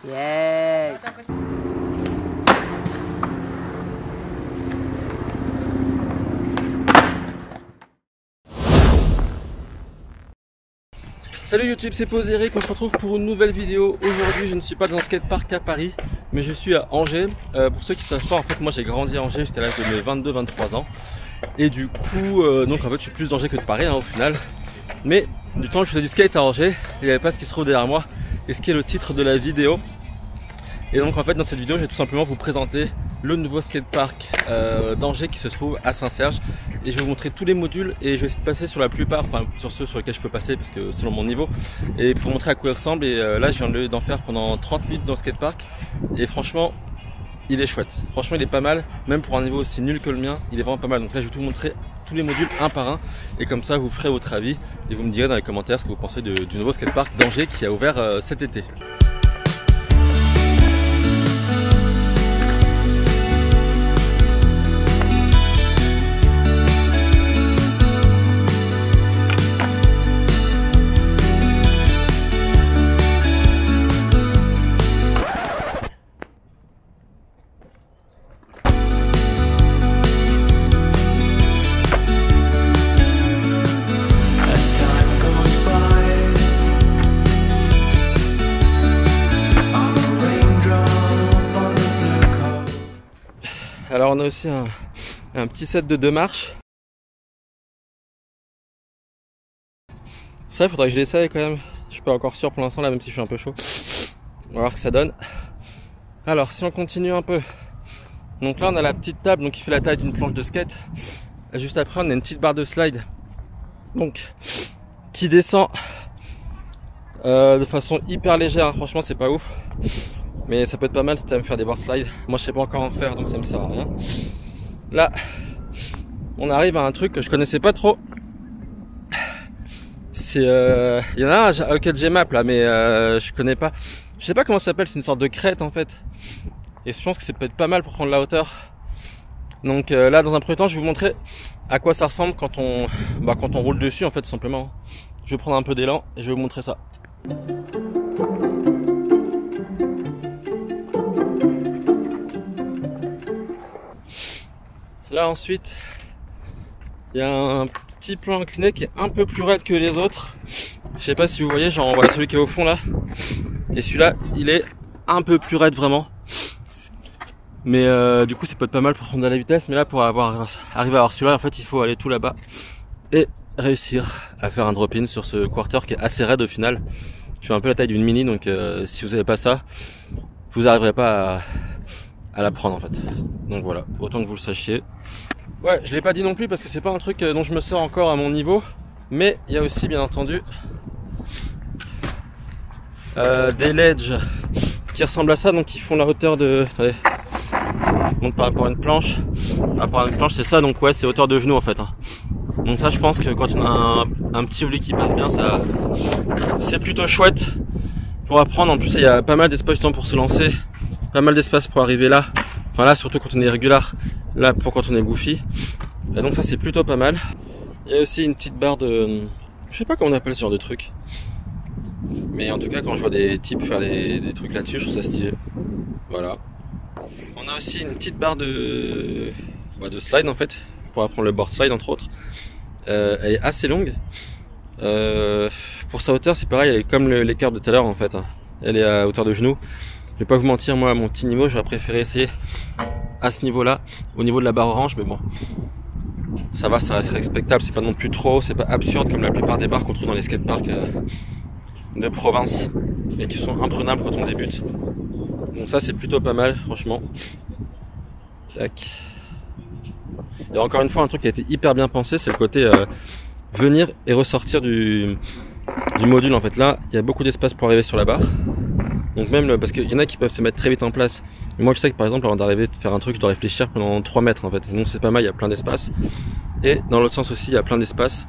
Yeah. Salut YouTube, c'est Pose Eric, on se retrouve pour une nouvelle vidéo. Aujourd'hui je ne suis pas dans un skatepark à Paris, mais je suis à Angers. Pour ceux qui ne savent pas, en fait moi j'ai grandi à Angers jusqu'à l'âge de mes 22-23 ans. Et du coup, donc en fait je suis plus d'Angers que de Paris hein, au final. Mais du temps que je faisais du skate à Angers, il n'y avait pas ce qui se trouve derrière moi et ce qui est le titre de la vidéo. Et donc en fait dans cette vidéo je vais tout simplement vous présenter le nouveau skatepark d'Angers qui se trouve à Saint-Serge. Et je vais vous montrer tous les modules et je vais essayer de passer sur la plupart, enfin sur ceux sur lesquels je peux passer parce que selon mon niveau. Et pour vous montrer à quoi il ressemble. Et là je viens d'en faire pendant 30 minutes dans le skatepark. Et franchement il est chouette, franchement il est pas mal. Même pour un niveau aussi nul que le mien, il est vraiment pas mal. Donc là je vais tout vous montrer tous les modules un par un. Et comme ça vous ferez votre avis et vous me direz dans les commentaires ce que vous pensez du nouveau skatepark d'Angers qui a ouvert cet été. Alors on a aussi un petit set de 2 marches. Ça il faudrait que je l'essaye quand même. Je suis pas encore sûr pour l'instant là, même si je suis un peu chaud. On va voir ce que ça donne. Alors si on continue un peu. Donc là on a la petite table donc qui fait la taille d'une planche de skate. Et juste après on a une petite barre de slide. Donc qui descend de façon hyper légère. Franchement c'est pas ouf. Mais ça peut être pas mal si tu aimes faire des board slides. Moi je sais pas encore en faire donc ça me sert à rien. Là on arrive à un truc que je connaissais pas trop. C'est il y en a un auquel j'ai map là mais je connais pas. Je sais pas comment ça s'appelle, c'est une sorte de crête en fait. Et je pense que c'est peut-être pas mal pour prendre la hauteur. Donc là dans un premier temps je vais vous montrer à quoi ça ressemble quand on roule dessus en fait tout simplement. Je vais prendre un peu d'élan et je vais vous montrer ça. Là ensuite, il y a un petit plan incliné qui est un peu plus raide que les autres. Je sais pas si vous voyez, genre voilà celui qui est au fond là. Et celui-là, il est un peu plus raide vraiment. Mais du coup, c'est peut être pas mal pour prendre de la vitesse. Mais là, pour arriver à avoir celui-là, en fait, il faut aller tout là-bas et réussir à faire un drop-in sur ce quarter qui est assez raide au final. Je fais un peu la taille d'une mini, donc si vous avez pas ça, vous n'arriverez pas à la prendre en fait. Donc voilà, autant que vous le sachiez. Ouais, je l'ai pas dit non plus parce que c'est pas un truc dont je me sers encore à mon niveau. Mais il y a aussi bien entendu des ledges qui ressemblent à ça, donc qui font la hauteur de... Attendez. Donc par rapport à une planche. Par rapport à une planche c'est ça, donc ouais c'est hauteur de genou en fait. Donc ça je pense que quand on a un petit oblique qui passe bien, ça c'est plutôt chouette pour apprendre. En plus il y a pas mal d'espace pour se lancer. Pas mal d'espace pour arriver là. Enfin là surtout quand on est régular. Là pour quand on est goofy. Et donc ça c'est plutôt pas mal. Il y a aussi une petite barre de... Je sais pas comment on appelle ce genre de truc. Mais en tout cas quand je vois des types faire des trucs là-dessus, je trouve ça stylé. Voilà. On a aussi une petite barre de slide en fait. Pour apprendre le board slide entre autres. Elle est assez longue. Pour sa hauteur c'est pareil, elle est comme l'écart de tout à l'heure en fait. Elle est à hauteur de genou. Je vais pas vous mentir, moi à mon petit niveau j'aurais préféré essayer à ce niveau là, au niveau de la barre orange, mais bon ça va, ça reste respectable, c'est pas non plus trop, c'est pas absurde comme la plupart des barres qu'on trouve dans les skateparks de province et qui sont imprenables quand on débute. Donc ça c'est plutôt pas mal franchement. Tac. Et encore une fois un truc qui a été hyper bien pensé, c'est le côté venir et ressortir du module en fait. Là il y a beaucoup d'espace pour arriver sur la barre. Donc même parce qu'il y en a qui peuvent se mettre très vite en place. Mais moi je sais que par exemple avant d'arriver à faire un truc je dois réfléchir pendant 3 mètres en fait. Donc c'est pas mal, il y a plein d'espace. Et dans l'autre sens aussi il y a plein d'espace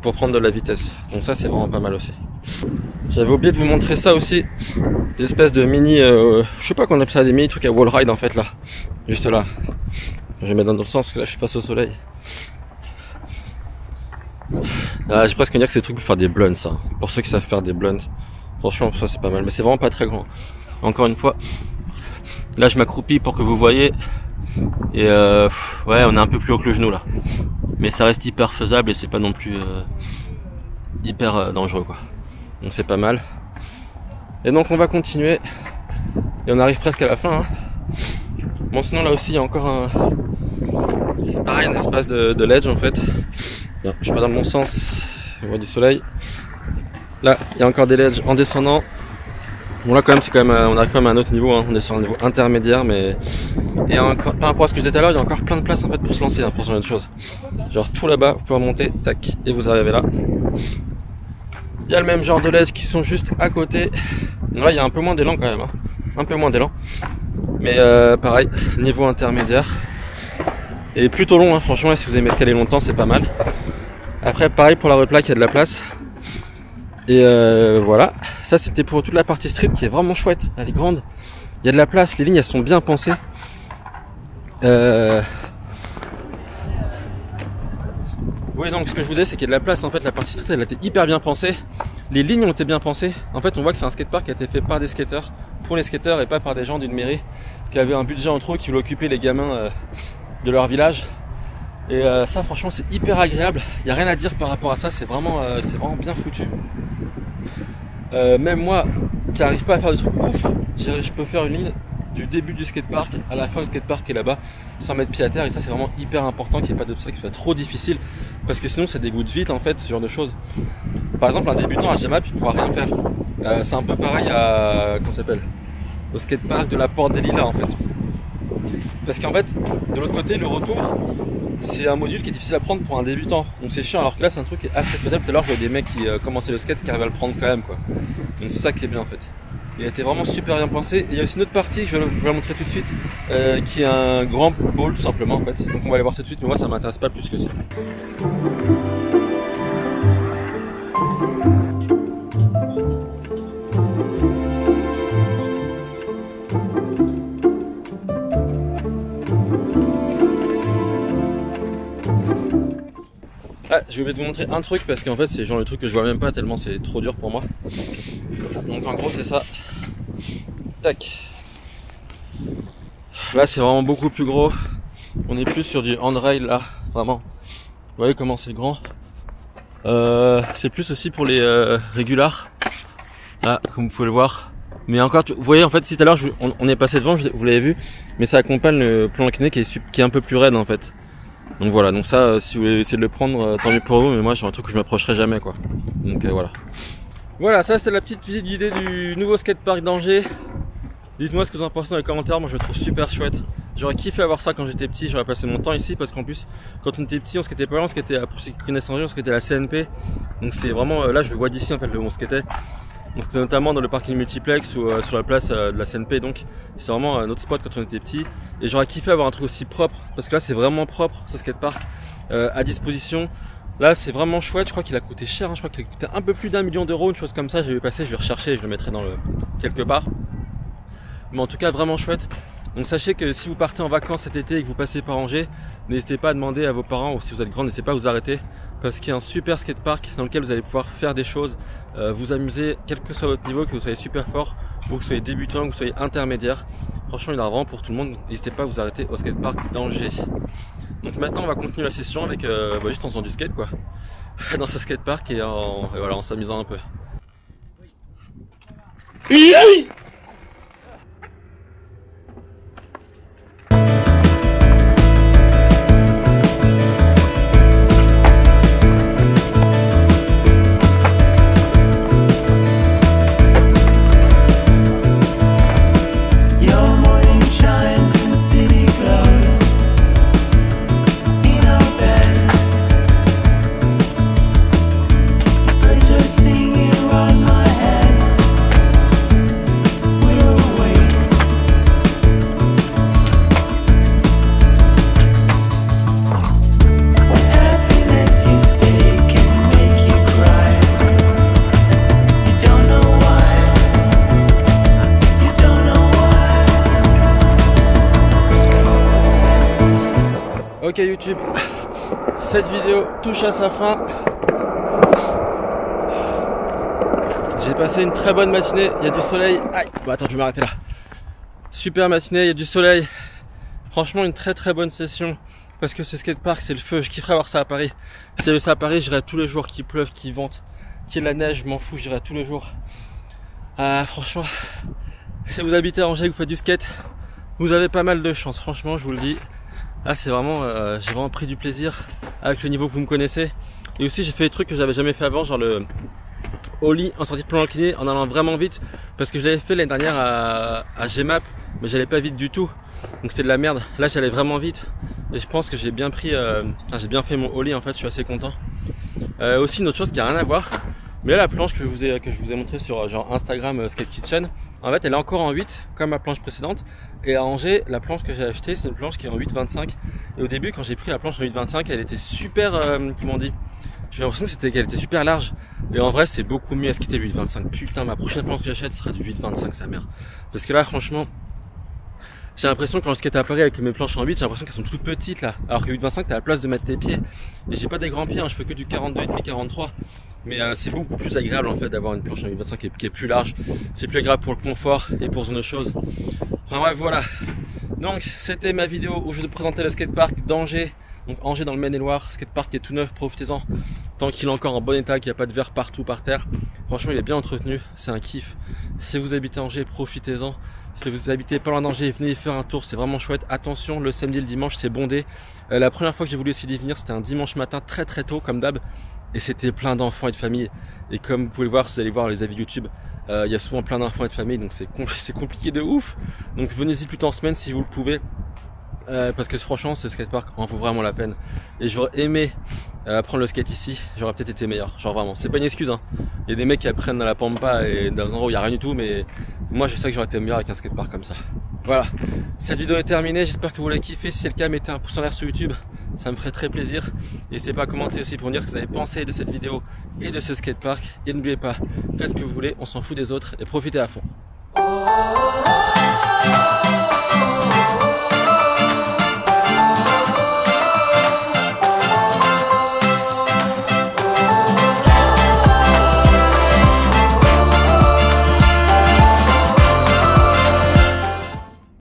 pour prendre de la vitesse. Donc ça c'est vraiment pas mal aussi. J'avais oublié de vous montrer ça aussi. Des espèces de mini, je sais pas qu'on appelle ça, des mini trucs à wall ride en fait là. Juste là. Je vais mettre dans le sens parce que là je suis face au soleil. Ah, j'ai presque envie de dire que c'est des trucs pour faire des blunts ça. Pour ceux qui savent faire des blunts. Franchement ça c'est pas mal. Mais c'est vraiment pas très grand. encore une fois. Là je m'accroupis pour que vous voyez. Et ouais, on est un peu plus haut que le genou là. Mais ça reste hyper faisable et c'est pas non plus hyper dangereux quoi. Donc c'est pas mal. Et donc on va continuer. Et on arrive presque à la fin. Hein. Bon sinon là aussi il y a encore un espace de ledge en fait. Je suis pas dans le bon sens. On voit du soleil. Là il y a encore des ledges en descendant. Bon là quand même c'est quand même on arrive quand même à un autre niveau, hein. On est sur un niveau intermédiaire mais et encore, par rapport à ce que je disais tout à l'heure, il y a encore plein de places en fait pour se lancer, hein, pour ce genre de choses. Genre tout là-bas, vous pouvez remonter, tac, et vous arrivez là. Il y a le même genre de ledge qui sont juste à côté. Là il y a un peu moins d'élan quand même, hein. Un peu moins d'élan. Mais pareil, niveau intermédiaire. Et plutôt long, hein. Franchement si vous aimez caler longtemps c'est pas mal. Après pareil pour la replaque, il y a de la place. Et voilà, ça c'était pour toute la partie street qui est vraiment chouette, elle est grande. Il y a de la place, les lignes elles sont bien pensées. Oui donc ce que je vous disais c'est qu'il y a de la place en fait, la partie street elle a été hyper bien pensée. Les lignes ont été bien pensées. En fait on voit que c'est un skatepark qui a été fait par des skateurs, pour les skateurs et pas par des gens d'une mairie qui avaient un budget en trop qui voulaient occuper les gamins de leur village. Et ça franchement c'est hyper agréable, il n'y a rien à dire par rapport à ça, c'est vraiment bien foutu. Même moi qui n'arrive pas à faire des trucs ouf, je peux faire une ligne du début du skatepark à la fin du skatepark et là-bas sans mettre pied à terre, et ça c'est vraiment hyper important qu'il n'y ait pas d'obstacle qui soit trop difficile parce que sinon ça dégoûte vite en fait ce genre de choses. Par exemple un débutant à Jamap il ne pourra rien faire. C'est un peu pareil à comment ça s'appelle, au skatepark de la Porte des Lilas en fait. Parce qu'en fait de l'autre côté le retour c'est un module qui est difficile à prendre pour un débutant, donc c'est chiant, alors que là c'est un truc qui est assez faisable. Tout à l'heure je voyais des mecs qui commençaient le skate qui arrivaient à le prendre quand même quoi. Donc c'est ça qui est bien en fait. Il a été vraiment super bien pensé. Et il y a aussi une autre partie que je vais vous la montrer tout de suite, qui est un grand pôle tout simplement en fait. Donc on va aller voir ça tout de suite, mais moi ça m'intéresse pas plus que ça. Ah, j'ai oublié de vous montrer un truc parce qu'en fait c'est genre le truc que je vois même pas tellement c'est trop dur pour moi. Donc en gros c'est ça. Tac. Là c'est vraiment beaucoup plus gros. On est plus sur du handrail là, vraiment. Vous voyez comment c'est grand. C'est plus aussi pour les régulars. Là, comme vous pouvez le voir. Mais encore, vous voyez en fait si tout à l'heure on est passé devant, vous l'avez vu, mais ça accompagne le plan incliné qui est un peu plus raide en fait. Donc voilà, donc ça si vous voulez essayer de le prendre, tant mieux pour vous, mais moi j'ai un truc que je m'approcherai jamais quoi. Donc voilà. Voilà, ça c'était la petite visite guidée du nouveau skatepark d'Angers. Dites-moi ce que vous en pensez dans les commentaires, moi je le trouve super chouette. J'aurais kiffé avoir ça quand j'étais petit, j'aurais passé mon temps ici parce qu'en plus quand on était petit on skatait pas loin, on skatait pour ceux qui connaissent Angers, on skatait à la CNP. Donc c'est vraiment, là je le vois d'ici en fait le où on skatait. Donc c'était notamment dans le parking multiplex ou sur la place de la CNP, donc c'est vraiment un autre spot quand on était petit. Et j'aurais kiffé avoir un truc aussi propre, parce que là c'est vraiment propre ce skatepark à disposition. Là c'est vraiment chouette, je crois qu'il a coûté cher, hein. Je crois qu'il a coûté un peu plus d'1 million d'euros, une chose comme ça. Je vais passer, je vais rechercher, je le mettrai dans quelque part. Mais en tout cas vraiment chouette. Donc sachez que si vous partez en vacances cet été et que vous passez par Angers, n'hésitez pas à demander à vos parents, ou si vous êtes grand, n'hésitez pas à vous arrêter, parce qu'il y a un super skatepark dans lequel vous allez pouvoir faire des choses, vous amuser, quel que soit votre niveau, que vous soyez super fort, ou que vous soyez débutant, que vous soyez intermédiaire. Franchement il y en a vraiment pour tout le monde, n'hésitez pas à vous arrêter au skatepark d'Angers. Donc maintenant on va continuer la session avec juste en faisant du skate quoi, dans ce skatepark et voilà, en s'amusant un peu. Ok YouTube, cette vidéo touche à sa fin. J'ai passé une très bonne matinée, il y a du soleil. Aïe, bon, attends, je vais m'arrêter là. Super matinée, il y a du soleil. Franchement, une très bonne session. Parce que ce skatepark, c'est le feu. Je kifferais avoir ça à Paris. Si j'avais ça à Paris, j'irais tous les jours, qu'il pleuve, qu'il vente, qu'il y ait de la neige, je m'en fous, j'irais tous les jours. Franchement, si vous habitez à Angers et que vous faites du skate, vous avez pas mal de chance. Franchement, je vous le dis. Là, c'est vraiment, j'ai vraiment pris du plaisir avec le niveau que vous me connaissez. Et aussi, j'ai fait des trucs que j'avais jamais fait avant, genre le ollie en sortie de plan incliné, en allant vraiment vite. Parce que je l'avais fait l'année dernière à Gmap, mais j'allais pas vite du tout. Donc c'était de la merde. Là, j'allais vraiment vite. Et je pense que j'ai bien pris, j'ai bien fait mon ollie en fait, je suis assez content. Aussi une autre chose qui a rien à voir, mais là la planche que je vous ai montré sur genre Instagram Skate Kitchen, en fait elle est encore en 8 comme ma planche précédente. Et à Angers, la planche que j'ai achetée, c'est une planche qui est en 8,25. Et au début, quand j'ai pris la planche en 8,25, elle était super, comment on dit, j'ai l'impression qu'elle était super large. Et en vrai, c'est beaucoup mieux à skater 8,25. Putain, ma prochaine planche que j'achète sera du 8,25, sa mère. parce que là franchement j'ai l'impression quand je skate à Paris avec mes planches en 8, j'ai l'impression qu'elles sont toutes petites là. Alors que 8,25 t'as la place de mettre tes pieds. Et j'ai pas des grands pieds, hein, je fais que du 42,5, 43. Mais c'est beaucoup plus agréable en fait d'avoir une planche en 8,25 qui est plus large. C'est plus agréable pour le confort et pour ce chose. Enfin bref voilà. Donc c'était ma vidéo où je vous ai présenté le skatepark d'Angers. Donc Angers dans le Maine-et-Loire, skatepark qui est tout neuf, profitez-en. Tant qu'il est encore en bon état, qu'il n'y a pas de verre partout par terre. Franchement il est bien entretenu, c'est un kiff. Si vous habitez Angers, profitez-en. Si vous habitez pas loin d'Angers, venez y faire un tour, c'est vraiment chouette. Attention, le samedi et le dimanche c'est bondé. La première fois que j'ai voulu essayer d'y venir, c'était un dimanche matin très tôt comme d'hab. Et c'était plein d'enfants et de familles. Et comme vous pouvez le voir, si vous allez voir les avis YouTube, il y a souvent plein d'enfants et de familles, donc c'est compliqué de ouf. Donc venez-y plutôt en semaine si vous le pouvez. Parce que franchement ce skatepark en vaut vraiment la peine. Et j'aurais aimé apprendre le skate ici, j'aurais peut-être été meilleur. Genre vraiment, c'est pas une excuse hein. Il y a des mecs qui apprennent dans la pampa et dans un endroit où il n'y a rien du tout, mais moi je sais que j'aurais été meilleur avec un skatepark comme ça. Voilà, cette vidéo est terminée, j'espère que vous l'avez kiffé. Si c'est le cas, mettez un pouce en l'air sur YouTube, ça me ferait très plaisir. N'hésitez pas à commenter aussi pour me dire ce que vous avez pensé de cette vidéo et de ce skatepark. Et n'oubliez pas, faites ce que vous voulez, on s'en fout des autres et profitez à fond.